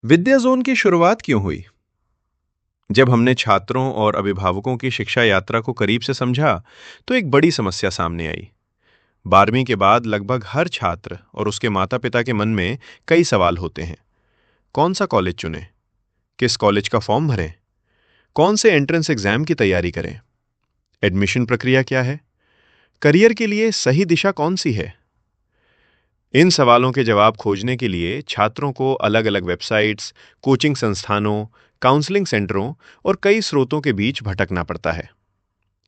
विद्या zone की शुरुआत क्यों हुई? जब हमने छात्रों और अभिभावकों की शिक्षा यात्रा को करीब से समझा, तो एक बड़ी समस्या सामने आई। 12वीं के बाद लगभग हर छात्र और उसके माता-पिता के मन में कई सवाल होते हैं। कौन सा कॉलेज चुनें? किस कॉलेज का फॉर्म भरें? कौन से एंट्रेंस एग्जाम की तैयारी करें? एडमिशन प्रक्रिया क्या है? करियर के लिए सही दिशा कौन सी है? इन सवालों के जवाब खोजने के लिए छात्रों को अलग-अलग वेबसाइट्स, कोचिंग संस्थानों, काउंसलिंग सेंटरों और कई स्रोतों के बीच भटकना पड़ता है।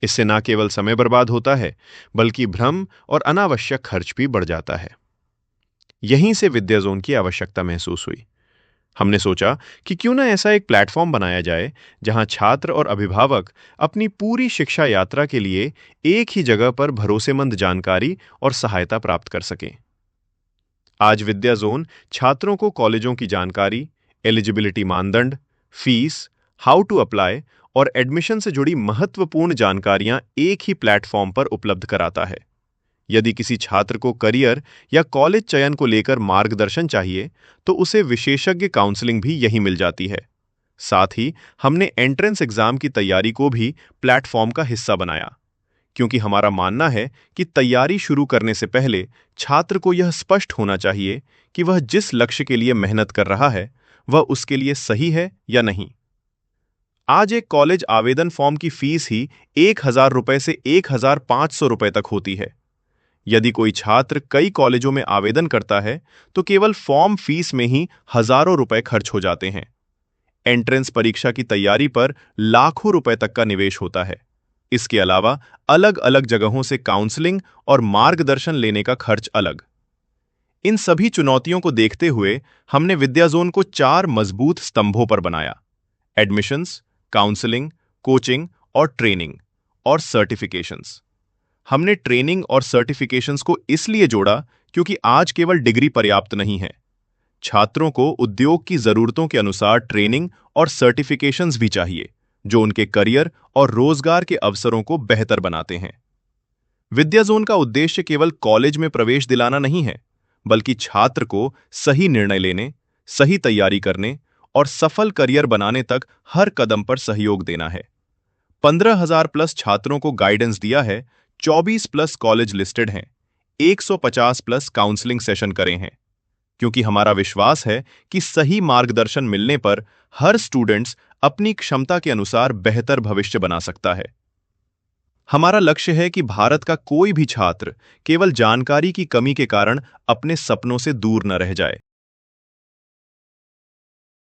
इससे न केवल समय बर्बाद होता है, बल्कि भ्रम और अनावश्यक खर्च भी बढ़ जाता है। यहीं से विद्या जोन की आवश्यकता महसूस हुई। हमने सोचा कि क्यों ना ऐसा एक प्लेटफॉर्म बनाया जाए, जहां छात्र और अभिभावक अपनी पूरी शिक्षा यात्रा के लिए एक ही जगह पर भरोसेमंद जानकारी और सहायता प्राप्त कर सकें। आज विद्या जोन छात्रों को कॉलेजों की जानकारी, एलिजिबिलिटी मानदंड, फीस, हाउ टू अप्लाई और एडमिशन से जुड़ी महत्वपूर्ण जानकारियां एक ही प्लेटफॉर्म पर उपलब्ध कराता है। यदि किसी छात्र को करियर या कॉलेज चयन को लेकर मार्गदर्शन चाहिए, तो उसे विशेषज्ञ काउंसलिंग भी यहीं मिल जाती है। साथ ही हमने एंट्रेंस एग्जाम की तैयारी को भी प्लेटफॉर्म का हिस्सा बनाया, क्योंकि हमारा मानना है कि तैयारी शुरू करने से पहले छात्र को यह स्पष्ट होना चाहिए कि वह जिस लक्ष्य के लिए मेहनत कर रहा है, वह उसके लिए सही है या नहीं। आज एक कॉलेज आवेदन फॉर्म की फीस ही 1,000 रुपए से 1,500 रुपए तक होती है। यदि कोई छात्र कई कॉलेजों में आवेदन करता है, तो केवल फॉर्म फीस में ही हजारों रुपए खर्च हो जाते हैं। एंट्रेंस परीक्षा की तैयारी पर लाखों रुपए तक का निवेश होता है। इसके अलावा अलग अलग जगहों से काउंसलिंग और मार्गदर्शन लेने का खर्च अलग। इन सभी चुनौतियों को देखते हुए हमने विद्या जोन को 4 मजबूत स्तंभों पर बनाया: एडमिशंस, काउंसलिंग, कोचिंग और ट्रेनिंग और सर्टिफिकेशंस। हमने ट्रेनिंग और सर्टिफिकेशंस को इसलिए जोड़ा क्योंकि आज केवल डिग्री पर्याप्त नहीं है। छात्रों को उद्योग की जरूरतों के अनुसार ट्रेनिंग और सर्टिफिकेशंस भी चाहिए, जो उनके करियर और रोजगार के अवसरों को बेहतर बनाते हैं। विद्या जोन का उद्देश्य केवल कॉलेज में प्रवेश दिलाना नहीं है, बल्कि छात्र को सही निर्णय लेने, सही तैयारी करने और सफल करियर बनाने तक हर कदम पर सहयोग देना है। 15,000 प्लस छात्रों को गाइडेंस दिया है, 24 प्लस कॉलेज लिस्टेड हैं, 150 प्लस काउंसलिंग सेशन करे हैं, क्योंकि हमारा विश्वास है कि सही मार्गदर्शन मिलने पर हर स्टूडेंट्स अपनी क्षमता के अनुसार बेहतर भविष्य बना सकता है। हमारा लक्ष्य है कि भारत का कोई भी छात्र केवल जानकारी की कमी के कारण अपने सपनों से दूर न रह जाए।